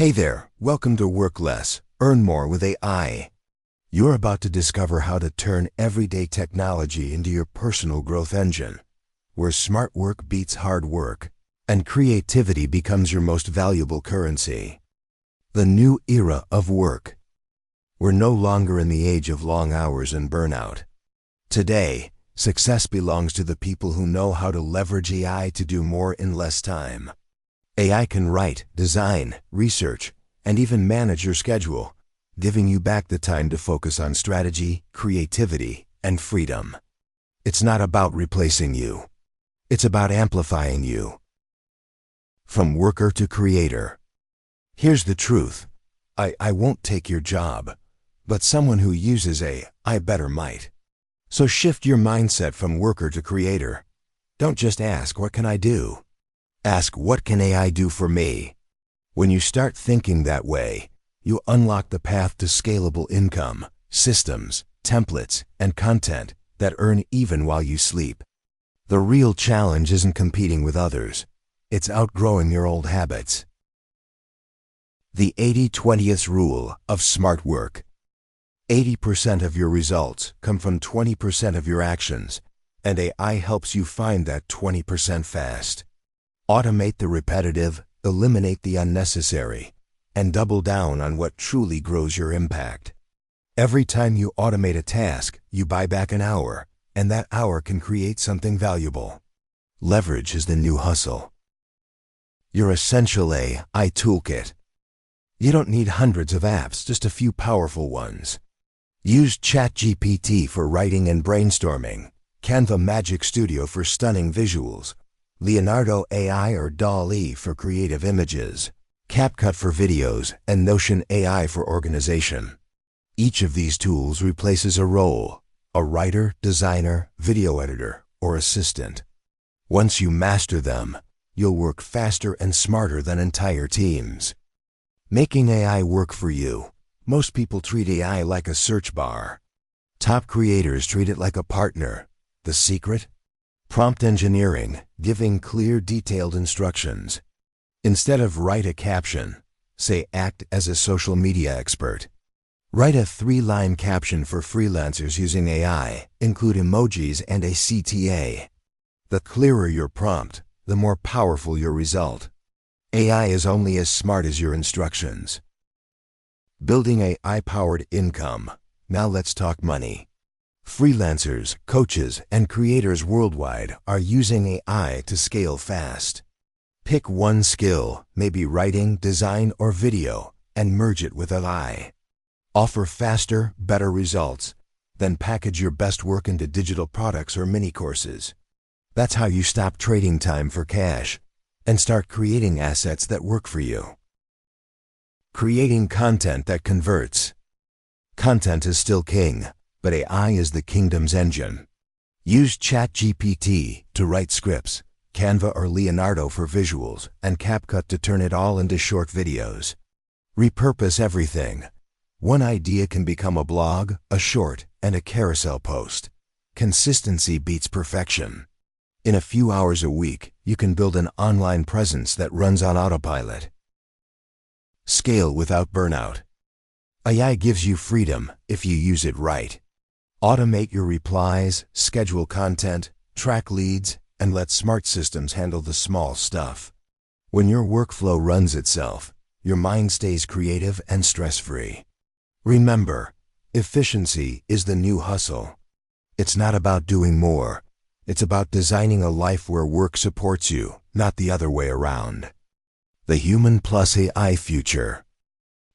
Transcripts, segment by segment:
Hey there, welcome to Work Less, Earn More with AI. You're about to discover how to turn everyday technology into your personal growth engine, where smart work beats hard work, and creativity becomes your most valuable currency. The new era of work. We're no longer in the age of long hours and burnout. Today, success belongs to the people who know how to leverage AI to do more in less time. AI can write, design, research, and even manage your schedule, giving you back the time to focus on strategy, creativity, and freedom. It's not about replacing you. It's about amplifying you. From worker to creator. Here's the truth. I won't take your job, but someone who uses AI better might. So shift your mindset from worker to creator. Don't just ask, what can I do? Ask, what can AI do for me? When you start thinking that way, you unlock the path to scalable income, systems, templates, and content that earn even while you sleep. The real challenge isn't competing with others. It's outgrowing your old habits. The 80-20th rule of smart work. 80% of your results come from 20% of your actions, and AI helps you find that 20% fast. Automate the repetitive, eliminate the unnecessary, and double down on what truly grows your impact. Every time you automate a task, you buy back an hour, and that hour can create something valuable. Leverage is the new hustle. Your essential AI toolkit. You don't need hundreds of apps, just a few powerful ones. Use ChatGPT for writing and brainstorming, Canva Magic Studio for stunning visuals, Leonardo AI or DALL-E for creative images, CapCut for videos, and Notion AI for organization. Each of these tools replaces a role, a writer, designer, video editor, or assistant. Once you master them, you'll work faster and smarter than entire teams. Making AI work for you. Most people treat AI like a search bar. Top creators treat it like a partner. The secret? Prompt engineering, giving clear, detailed instructions. Instead of write a caption, say act as a social media expert. Write a 3-line caption for freelancers using AI, include emojis and a CTA. The clearer your prompt, the more powerful your result. AI is only as smart as your instructions. Building AI-powered income. Now let's talk money. Freelancers, coaches, and creators worldwide are using AI to scale fast. Pick one skill, maybe writing, design, or video, and merge it with AI. Offer faster, better results, then package your best work into digital products or mini courses. That's how you stop trading time for cash and start creating assets that work for you. Creating content that converts. Content is still king, but AI is the kingdom's engine. Use ChatGPT to write scripts, Canva or Leonardo for visuals, and CapCut to turn it all into short videos. Repurpose everything. One idea can become a blog, a short, and a carousel post. Consistency beats perfection. In a few hours a week, you can build an online presence that runs on autopilot. Scale without burnout. AI gives you freedom if you use it right. Automate your replies, schedule content, track leads, and let smart systems handle the small stuff. When your workflow runs itself, your mind stays creative and stress-free. Remember, efficiency is the new hustle. It's not about doing more. It's about designing a life where work supports you, not the other way around. The human plus AI future.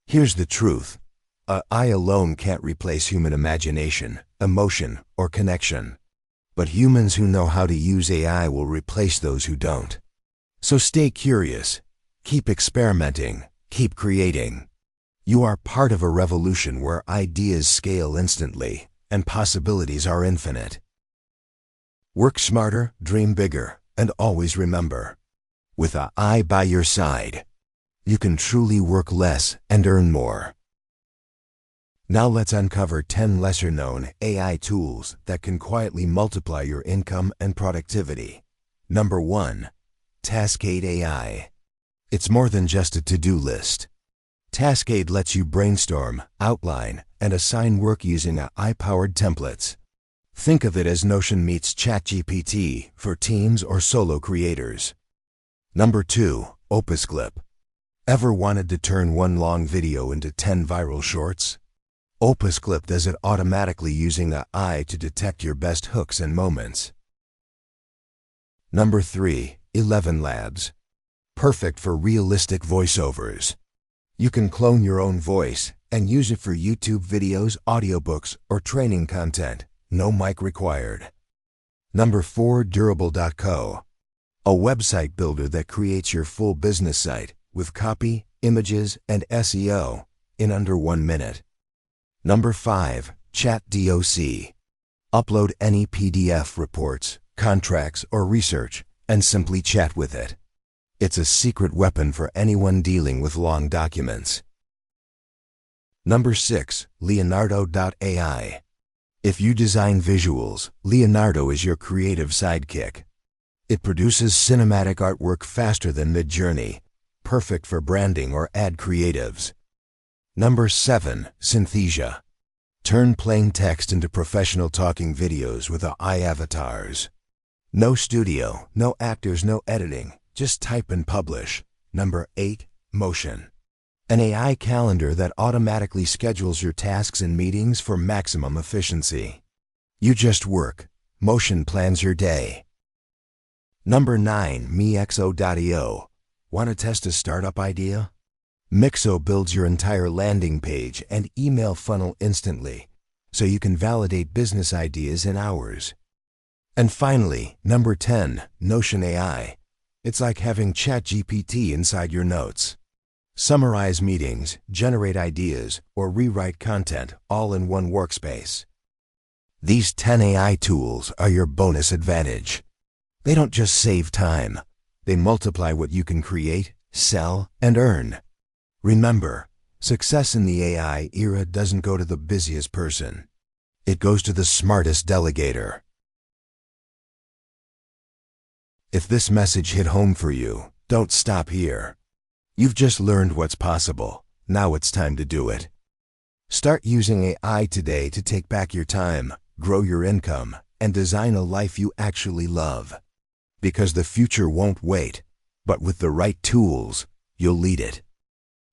Here's the truth. AI alone can't replace human imagination, emotion, or connection. But humans who know how to use AI will replace those who don't. So stay curious, keep experimenting, keep creating. You are part of a revolution where ideas scale instantly and possibilities are infinite. Work smarter, dream bigger, and always remember, with AI by your side, you can truly work less and earn more. Now let's uncover 10 lesser-known AI tools that can quietly multiply your income and productivity. Number 1. Taskade AI. It's more than just a to-do list. Taskade lets you brainstorm, outline, and assign work using AI-powered templates. Think of it as Notion meets ChatGPT for teams or solo creators. Number 2. OpusClip. Ever wanted to turn one long video into 10 viral shorts? OpusClip does it automatically using AI to detect your best hooks and moments. Number 3. 11 Labs. Perfect for realistic voiceovers. You can clone your own voice and use it for YouTube videos, audiobooks, or training content. No mic required. Number 4. Durable.co. A website builder that creates your full business site with copy, images, and SEO in under 1 minute. Number 5. ChatDoc. Upload any PDF reports, contracts, or research and simply chat with it. It's a secret weapon for anyone dealing with long documents. Number 6. Leonardo AI. If you design visuals, Leonardo is your creative sidekick. It produces cinematic artwork faster than Midjourney, perfect for branding or ad creatives. Number 7. Synthesia. Turn plain text into professional talking videos with AI avatars. No studio, no actors, no editing. Just type and publish. Number 8. Motion. An AI calendar that automatically schedules your tasks and meetings for maximum efficiency. You just work. Motion plans your day. Number 9. Mixo.io. Want to test a startup idea? Mixo builds your entire landing page and email funnel instantly, so you can validate business ideas in hours. And finally, number 10. Notion AI. It's like having ChatGPT inside your notes. Summarize meetings, generate ideas, or rewrite content all in one workspace. These 10 AI tools are your bonus advantage. They don't just save time. They multiply what you can create, sell, and earn. Remember, success in the AI era doesn't go to the busiest person. It goes to the smartest delegator. If this message hit home for you, don't stop here. You've just learned what's possible. Now it's time to do it. Start using AI today to take back your time, grow your income, and design a life you actually love. Because the future won't wait, but with the right tools, you'll lead it.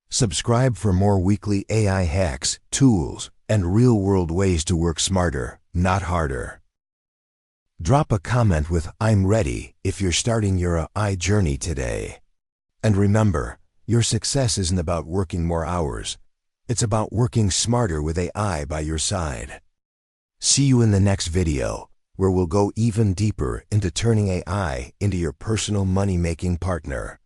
Subscribe for more weekly AI hacks, tools, and real-world ways to work smarter, not harder. Drop a comment with "I'm ready" if you're starting your AI journey today. And remember, your success isn't about working more hours. It's about working smarter with AI by your side. See you in the next video, where we'll go even deeper into turning AI into your personal money-making partner.